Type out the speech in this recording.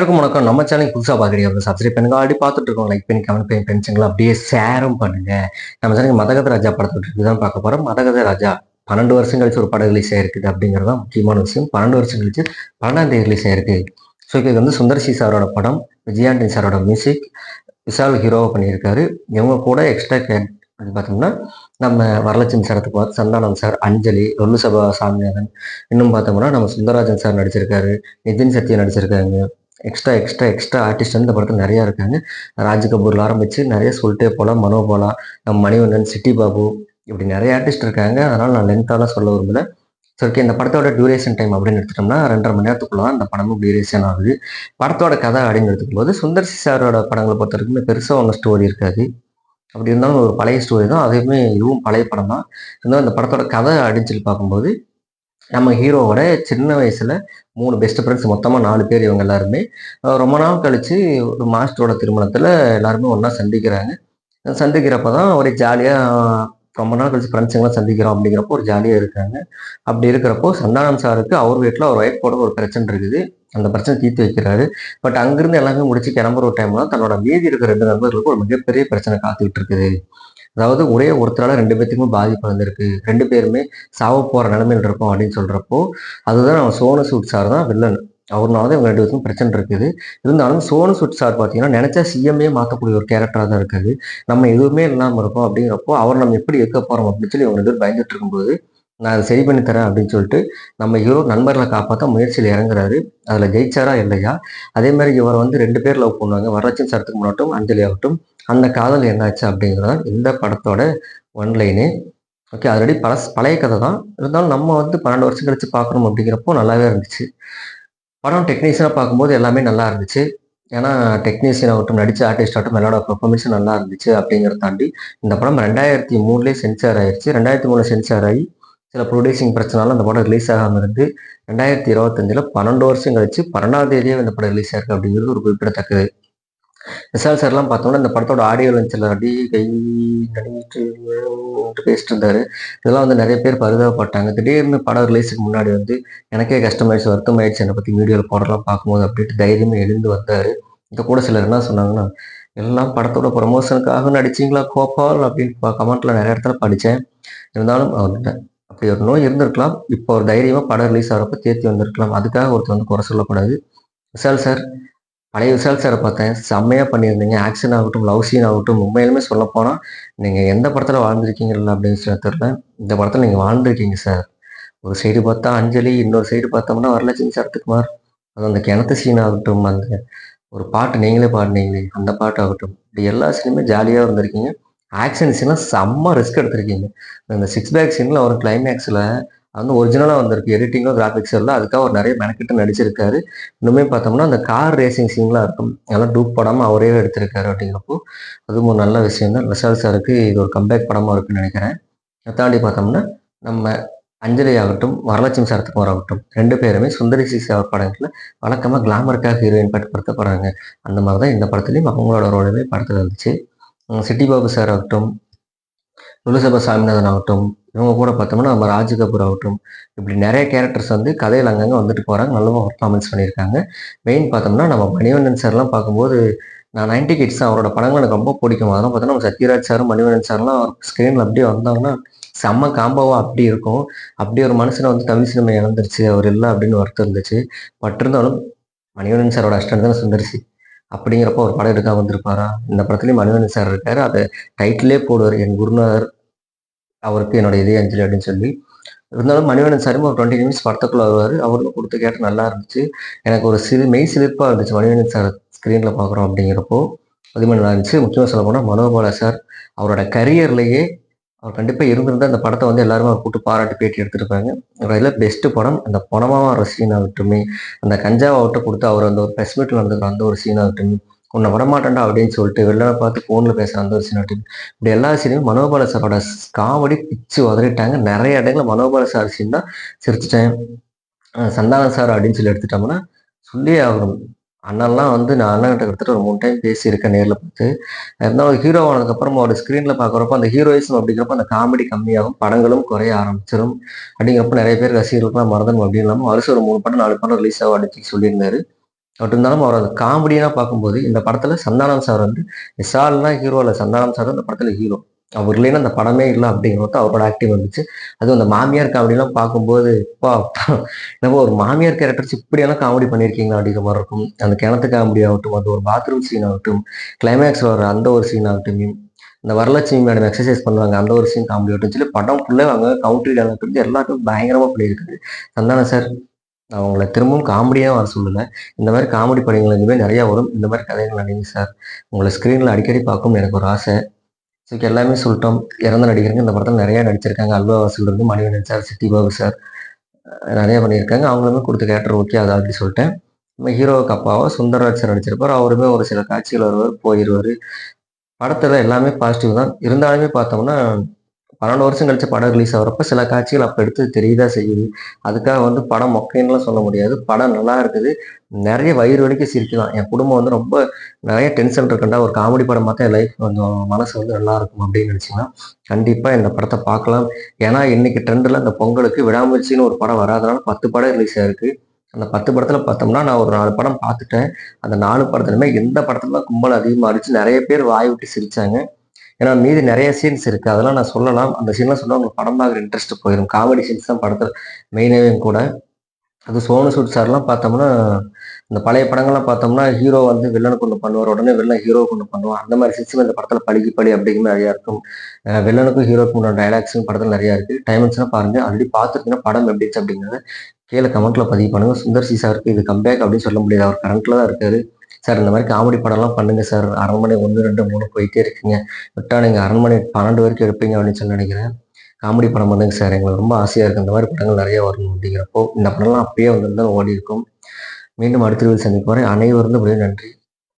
எல்லாருக்கும் வணக்கம். நம்ம சேனல் புதுசா பாக்குறீங்க அப்படின்னா சப்ஸ்கிரைப் பண்ணுங்க. ஆல்ரெடி பார்த்துட்டு இருக்கோம். லைக் பண்ணி கமெண்ட் பண்ணி பென்ஷன்களை அப்படியே ஷேரும் பண்ணுங்க. நம்ம சேனல் மதகத ராஜா படத்தை தான் பார்க்க போறோம். மதகத ராஜா 12 வருஷம் கழிச்சு ஒரு படம் ரிலீஸ் ஆயிருக்குது அப்படிங்கிறது தான் முக்கியமான விஷயம். 12 வருஷம் கழிச்சு 12ஆம் தேதி ரிலீஸ் ஆயிருக்கு. ஸோ இது வந்து சுந்தர் சி சாரோட படம், விஜயாண்டி சாரோட மியூசிக், விஷால் ஹீரோவை பண்ணியிருக்காரு. இவங்க கூட எக்ஸ்ட்ரா அது பார்த்தோம்னா நம்ம வரலட்சுமி சாரத்துக்கு பார்த்து சந்தானம் சார், அஞ்சலி, லொல்லு சபா சாமிநாதன், இன்னும் பார்த்தோம்னா நம்ம சுந்தரராஜன் சார் நடிச்சிருக்காரு, நிதின் சத்யா நடிச்சிருக்காங்க. எக்ஸ்ட்ரா எக்ஸ்ட்ரா எக்ஸ்ட்ரா ஆர்டிஸ்ட் வந்து இந்த படத்தில் நிறையா இருக்காங்க. ராஜ் கபூர்ல ஆரம்பிச்சு நிறைய சொல்லிட்டே போகலாம். மனோபாலா, நம்ம மணிவண்ணன், சிட்டி பாபு, இப்படி நிறைய ஆர்டிஸ்ட் இருக்காங்க. அதனால நான் லென்த்தாலாம் சொல்ல விரும்பல. சரி, ஓகே. இந்த படத்தோட டியூரேஷன் டைம் அப்படின்னு எடுத்துட்டோம்னா 2.5 மணி நேரத்துக்குள்ள தான் இந்த படமும் டியூரேஷன் ஆகுது. படத்தோட கதை அப்படின்னு எடுத்துக்கும் போது சுந்தர் சி சாரோட படங்களை பொறுத்த வரைக்கும் பெருசாக ஒன்றும் ஸ்டோரி இருக்காது. அப்படி இருந்தாலும் ஒரு பழைய ஸ்டோரி தான். அதுவுமே இதுவும் பழைய படம் தான். இருந்தாலும் இந்த படத்தோட கதை அப்படின்னு சொல்லி பார்க்கும்போது நம்ம ஹீரோவோட சின்ன வயசுல 3 பெஸ்ட் ஃப்ரெண்ட்ஸ், மொத்தமா 4 பேர் இவங்க எல்லாருமே. ரொம்ப நாள் கழிச்சு ஒரு மாஸ்டரோட திருமணத்துல எல்லாருமே ஒண்ணா சந்திக்கிறாங்க. சந்திக்கிறப்ப தான் ஒரே ஜாலியா ரொம்ப நாள் கழிச்சு ஃப்ரெண்ட்ஸுங்கலாம் சந்திக்கிறோம் அப்படிங்கிறப்போ ஒரு ஜாலியா இருக்காங்க. அப்படி இருக்கிறப்போ சந்தானம் சாருக்கு அவர் வீட்ல அவர் ஒய்ஃபோட ஒரு பிரச்சனை இருக்குது. அந்த பிரச்சனை தீர்த்து வைக்கிறாரு. பட் அங்கிருந்து எல்லாமே முடிச்சு கிளம்புற ஒரு டைம்ல தன்னோட மீதி இருக்கிற 2 நண்பர்களுக்கும் ஒரு மிகப்பெரிய பிரச்சனை காத்துக்கிட்டு இருக்குது. அதாவது ஒரே ஒருத்தரால 2 பேத்துக்குமே பாதிப்பு வந்திருக்கு. 2 பேருமே சாவ போற நிலைமையில இருக்கோம் அப்படின்னு சொல்றப்போ, அதுதான் நம்ம சோனு சூட் சார் தான் வில்லன். அவருனால தான் இவங்க 2 பேத்துக்கும் பிரச்சனை இருக்குது. இருந்தாலும் சோனு சூட் சார் பார்த்தீங்கன்னா, நெனச்சா சிஎம்மே மாத்தக்கூடிய ஒரு கேரக்டரா தான் இருக்காரு. நம்ம எதுவுமே இல்லாம இருக்கோம் அப்படிங்கிறப்போ, அவர் நம்ம எப்படி இருக்க போறோம் அப்படின்னு சொல்லி இவங்க 2 பேரும் பயந்துட்டு இருக்கும்போது, நான் அத சரி பண்ணி தரேன் அப்படின்னு சொல்லிட்டு, நம்ம ஹீரோ நண்பர்கள காப்பாத்த முயற்சியில இறங்குறாரு. அதுல ஜெயிச்சாரா இல்லையா? அதே மாரி இவர வந்து 2 பேர் லவ் பண்ணுவாங்க. வரலட்சுமி சரத்துக்கு முன்னாட்டும், அஞ்சலி ஆகட்டும். அந்த காதல் என்னாச்சு அப்படிங்கிறது தான் இந்த படத்தோட ஒன் லைனு. ஓகே. ஆல்ரெடி பழைய கதை தான். இருந்தாலும் நம்ம வந்து 12 வருஷம் கழிச்சு பார்க்கணும் அப்படிங்கிறப்போ நல்லாவே இருந்துச்சு. படம் டெக்னீஷியனா பார்க்கும்போது எல்லாமே நல்லா இருந்துச்சு. ஏன்னா டெக்னீஷியன் ஆகட்டும், நடிச்ச ஆர்டிஸ்ட் ஆகட்டும் எல்லாரோட பெர்ஃபார்மன்ஸும் நல்லா இருந்துச்சு அப்படிங்கிறத தாண்டி, இந்த படம் 2003லயே சென்சார் ஆயிருச்சு. 2003ல சென்சார் ஆகி, சில ப்ரொடியூசிங் பிரச்சனைனால அந்த படம் ரிலீஸ் ஆகாம இருந்து, 2025ல 12 வருஷம் கழிச்சு 12ஆம் தேதியே இந்த படம் ரிலீஸ் ஆயிருக்கு அப்படிங்கிறது ஒரு குறிப்பிடத்தக்கது. விஷால் சார்லாம் பார்த்தோம்னா, இந்த படத்தோட ஆடியோ லான்ச்ல அப்படியே கை நடுங்கிட்டு பேசிட்டு இருந்தாரு. இதெல்லாம் வந்து நெறைய பேர் பரிதாபப்பட்டாங்க. திடீர்னு படம் ரிலீஸுக்கு முன்னாடி வந்து, எனக்கே கஷ்டமாயிடுச்சு, வருத்தமாயிடுச்சு என்னை பத்தி வீடியோல போடலாம் பார்க்கும்போது அப்படின்ட்டு தைரியமா எழுந்து வந்தாரு. இங்க கூட சிலர் என்ன சொன்னாங்கன்னா, "எல்லாம் படத்தோட ப்ரமோஷனுக்காக நடிச்சீங்களா கோபால்?" அப்படின்னு கமெண்ட்ல நெறைய இடத்துல படிச்சேன். இருந்தாலும் அவர்கிட்ட அப்படி ஒரு நோய் இருந்திருக்கலாம். இப்போ ஒரு தைரியமா படம் ரிலீஸ் ஆகுறப்ப தேத்தி வந்திருக்கலாம். அதுக்காக ஒருத்தர் வந்து குறை சொல்லக்கூடாது. விஷால் சார், பழைய விஷால் சார பார்த்தேன். செம்மையா பண்ணியிருந்தீங்க. ஆக்ஷன் ஆகட்டும், லவ் சீன் ஆகட்டும், உண்மையாலுமே சொல்லப்போனா, நீங்க எந்த படத்துல வாழ்ந்திருக்கீங்கல்ல அப்படின்னு சொல்ல தெரியல. இந்த படத்துல நீங்க வாழ்ந்திருக்கீங்க சார். ஒரு சைடு பார்த்தா அஞ்சலி, இன்னொரு சைடு பார்த்தோம்னா வரலட்சுமி சரத்குமார். அது அந்த கிணத்து சீன் ஆகட்டும், அந்த ஒரு பாட்டு நீங்களே பாடுனீங்களே, அந்த பாட்டு ஆகட்டும். இப்படி எல்லா சீனுமே ஜாலியா இருந்திருக்கீங்க. ஆக்ஷன் சீன்ல செம்ம ரிஸ்க் எடுத்திருக்கீங்க. அந்த 6 பேக் சீன்ல ஒரு கிளைமேக்ஸ்ல அது வந்து ஒரிஜினலா வந்திருக்கு. எடிட்டிங்கோ, கிராபிக்ஸோ இல்ல. அதுக்காக அவர் நெறைய மெனக்கெட்டு நடிச்சிருக்காரு. இன்னுமே பார்த்தோம்னா, அந்த கார் ரேசிங் சீன்லாம் இருக்கும். அதெல்லாம் டூப் போடாம அவரே எடுத்திருக்காரு அப்படிங்கிறப்போ, அதுவும் ஒரு நல்ல விஷயம் தான். விஷால் சாருக்கு இது ஒரு கம்பேக் படமா இருக்குன்னு நெனைக்கிறேன். அத தாண்டி பார்த்தோம்னா, நம்ம அஞ்சலி ஆகட்டும், வரலட்சுமி சரத்குமார் ஆகட்டும், 2 பேருமே சுந்தரி சி சார் படங்கள்ல வழக்கமா கிளாமருக்காக ஹீரோயின் படப்படுத்தப்படுறாங்க. அந்த மாரி தான் இந்த படத்துலயும் அவங்களோட ரோலுமே படத்துல இருந்துச்சு. சிட்டி பாபு சார் ஆகட்டும், லுலுசபா சாமிநாதன் ஆகட்டும், இவங்க கூட பார்த்தோம்னா நம்ம ராஜ் கபூர் ஆகட்டும், இப்படி நெறைய கேரக்டர்ஸ் வந்து கதையில அங்கங்க வந்துட்டு போறாங்க. நல்ல பெர்ஃபார்மன்ஸ் பண்ணியிருக்காங்க. மெயின் பார்த்தோம்னா, நம்ம மணிவண்ணன் சார்லாம் பார்க்கும்போது, நான் 90 கிட்ஸ் தான். அவரோட படங்கள் எனக்கு ரொம்ப பிடிக்கும். அதெல்லாம் பார்த்தோன்னா, நம்ம சத்யராஜ் சாரும், மணிவண்ணன் சார்லாம் ஸ்க்ரீன்ல அப்படியே வந்தாங்கன்னா, செம்ம காம்போவா அப்படி இருக்கும். அப்படி ஒரு மனுஷன வந்து தமிழ் சினிமா இழந்துருச்சு. அவர் இல்ல அப்படின்னு வருத்தம் இருந்துச்சு. பட் இருந்தாலும் மணிவண்ணன் சாரோட அசிஸ்டன்ட் தானே சுந்தர் சி. அப்படிங்கிறப்போ ஒரு படம் எடுக்காம வந்திருப்பாரா? இந்த படத்துலயும் மணிவண்ணன் சார் இருக்காரு. அத டைட்டிலே போடுவாரு. என் குருநாதர் அவருக்கு என்னோட இதய அஞ்சலி அப்படின்னு சொல்லி. இருந்தாலும் மணிவண்ணன் சாரும் ஒரு 20 நிமிஷம் படத்துக்குள்ள வருவாரு. அவரும் குடுத்த கேட்ட நல்லா இருந்துச்சு. எனக்கு ஒரு மெய் சிலிர்ப்பா இருந்துச்சு. மணிவண்ணன் சார ஸ்க்ரீன்ல பார்க்குறோம் அப்படிங்கிறப்போ, அதுவுமே நல்லா இருந்துச்சு. முக்கியமா சொல்லப்போனா மனோபாலா சார், அவரோட கரியர்லயே அவர் கண்டிப்பா இருந்திருந்தா அந்த படத்த வந்து எல்லாருமே அவர கூப்ட்டு பாராட்டி பேட்டி எடுத்திருப்பாங்க. அதுல பெஸ்ட் படம். அந்த பொணமா வர சீன் ஆகட்டுமே, அந்த கஞ்சாவ அவர்ட்ட குடுத்து அவர் அந்த ஒரு பிரஸ் மீட்ல நடந்துக்கிற அந்த ஒரு சீன் ஆகட்டும், "உன்ன விடமாட்டேன்டா" அப்படின்னு சொல்லிட்டு வில்லன பார்த்து ஃபோன்ல பேசுற அந்த ஒரு சீன் ஆகட்டும். இப்படி எல்லா சீனுமே மனோபாலா சாரோட காமெடி பிச்சு உதறிட்டாங்க. நெறைய இடங்கள்ல மனோபாலா சார் சீன் தான் சிரிச்சுட்டேன். சந்தானம் சார் அப்படின்னு சொல்லி எடுத்துட்டோம்னா, சொல்லியே ஆகணும். அண்ணன்லாம் வந்து நான் அண்ணன்கிட்ட கிட்டத்தட்ட ஒரு 3 டைம் பேசியிருக்கேன் நேர்ல பார்த்து. இருந்தாலும் ஹீரோ ஆனதுக்கப்புறம் ஒரு ஸ்க்ரீன்ல பார்க்குறப்போ, அந்த ஹீரோயிசம் அப்படிங்கிறப்போ அந்த காமெடி கம்மியாகும். படங்களும் குறைய ஆரம்பிச்சிரும். அப்படிங்கிறப்போ நெறைய பேர் ரசிகர்களுக்குலாம் மறந்துடும் அப்படின்னு இல்லாம வருஷம் ஒரு 3 படம், 4 படம் ரிலீஸ் ஆகும் அப்படின்னு சொல்லி சொல்லியிருந்தாரு. பட் இருந்தாலும் அவர் அந்த காமெடியா பார்க்கும்போது, இந்த படத்துல சந்தானம் சார் வந்து விஷால்லாம் ஹீரோ இல்ல. சந்தானம் சார் தான் இந்த படத்துல ஹீரோ. அவர் இல்லைன்னா அந்த படமே இல்ல அப்படிங்கிறப்ப அவரோட ஆக்டிங் வந்துச்சு. அதுவும் அந்த மாமியார் காமெடிலாம் பார்க்கும்போது, அப்பா! என்னமோ ஒரு மாமியார் கேரக்டர் வச்சு இப்படியெல்லாம் காமெடி பண்ணியிருக்கீங்களா அப்படிங்கிற மாரி இருக்கும். அந்த கிணத்து காமெடி ஆகட்டும், அது ஒரு பாத்ரூம் சீன் ஆகட்டும், கிளைமேக்ஸ்ல வர அந்த ஒரு சீன் ஆகட்டும், இந்த வரலட்சுமி மேடம் எக்சர்சைஸ் பண்ணுவாங்க. அந்த ஒரு சீன் காமெடி ஆகட்டும் சொல்லி படம் ஃபுல்லா அவங்க கவுண்டரி டயலாக் இருந்து எல்லாருக்கும் பயங்கரமா பண்ணியிருக்காரு. சந்தானம் சார் நான் உங்கள திரும்பவும் காமெடியா வர சொல்லல. இந்த மாரி காமெடி படங்கள் இனிமே நெறையா வரும். இந்த மாரி கதைகள் நடிங்க சார். உங்கள ஸ்க்ரீன்ல அடிக்கடி பார்க்கணும்னு எனக்கு ஒரு ஆசை. ஸோ எல்லாமே சொல்ட்டோம். இறந்த நடிகருங்க இந்த படத்துல நெறையா நடிச்சிருக்காங்க. அல்வா வாசல்லேருந்து மணிவண்ணன் சார், சிட்டி பாபு சார் நெறையா பண்ணியிருக்காங்க. அவங்களுமே குடுத்த கேரக்டர் ஓகே. அது அப்படி சொல்ட்டேன். நம்ம ஹீரோவுக்கு அப்பாவா சுந்தர்ராஜ் சார் நடிச்சிருப்பாரு. அவருமே ஒரு சில காட்சிகள் வருவாரு, போயிருவாரு. படத்துல எல்லாமே பாசிட்டிவ் தான். இருந்தாலுமே பார்த்தோம்னா 12 வருஷம் கழிச்சு படம் ரிலீஸ் ஆகுறப்ப சில காட்சிகள் அப்ப எடுத்தது தெரியதான் செய்யுது. அதுக்காக வந்து படம் மொக்கைன்னுலாம் சொல்ல முடியாது. படம் நல்லா இருக்குது. நெறைய வயிறு வலிக்க சிரிக்கலாம். என் குடும்பம் வந்து ரொம்ப நெறைய டென்ஷன் இருக்குன்டா, ஒரு காமெடி படம் பார்த்தா என் லைஃப் கொஞ்சம் மனசு வந்து நல்லாருக்கும் அப்படின்னு நெனச்சீங்கன்னா, கண்டிப்பா இந்த படத்த பார்க்கலாம். ஏன்னா, இன்னைக்கு ட்ரெண்டுல இந்த பொங்கலுக்கு விடாமுயற்சின்னு ஒரு படம் வராதனால 10 படம் ரிலீஸ் ஆயிருக்கு. அந்த 10 படத்துல பார்த்தோம்னா, நான் ஒரு 4 படம் பார்த்துட்டேன். அந்த 4 படத்துலயுமே எந்த படத்துல தான் கும்பல் அதிகமா அடிச்சு நெறைய பேர் வாய் விட்டு சிரிச்சாங்க. ஏன்னா மீதி நெறைய சீன்ஸ் இருக்கு. அதெல்லாம் நான் சொல்லலாம். அந்த சீன்லாம் சொன்னா உங்களுக்கு படம் பார்க்குற இன்ட்ரெஸ்ட் போயிரும். காமெடி சீன்ஸ் தான் படத்துல மெயினாவே கூட. அது சோனு சூட் சார்லாம் பார்த்தோம்னா, இந்த பழைய படங்கள்லாம் பார்த்தோம்னா, ஹீரோ வந்து வில்லனுக்கு ஒண்ணு பண்ணுவாரு. உடனே வில்லன் ஹீரோவுக்கு ஒண்ணு பண்ணுவான். அந்த மாரி சீன்ஸ்லாம் இந்த படத்துல பழிக்கு பழி அப்படிங்கிற மாரி நெறையா இருக்கும். வில்லனுக்கும் ஹீரோவுக்கும் உண்டான டயலாக்ஸும் படத்துல நெறையா இருக்கு. டைம் இருந்துச்சுன்னா பாருங்க. ஆல்ரெடி பார்த்துருந்தீங்கன்னா படம் எப்படி இருந்துச்சு அப்படிங்கிறத கீழ கமெண்ட்ல பதிவு பண்ணுங்க. சுந்தர் சி சாருக்கு இது கம்பேக் அப்படின்னு சொல்ல முடியாது. அவர் கரண்ட்ல தான் இருக்காரு. சார் இந்த மாரி காமெடி படம்லாம் பண்ணுங்க சார். அரண்மனை 1, 2, 3 போயிட்டே இருக்கீங்க. விட்டா நீங்க அரண்மனை 12 வரைக்கும் எடுப்பீங்க அப்படின்னு சொல்லி நெனைக்கிறேன். காமெடி படம் பண்ணுங்க சார். எங்களுக்கு ரொம்ப ஆசையா இருக்கு. இந்த மாரி படங்கள் நெறைய வரணும் அப்படிங்கிறப்போ, இந்த படம்லாம் அப்பயே வந்திருந்தா ஓடியிருக்கும். மீண்டும் அடுத்த வீடியோவில் சந்திக்கும் வரை அனைவருக்கும் நன்றி.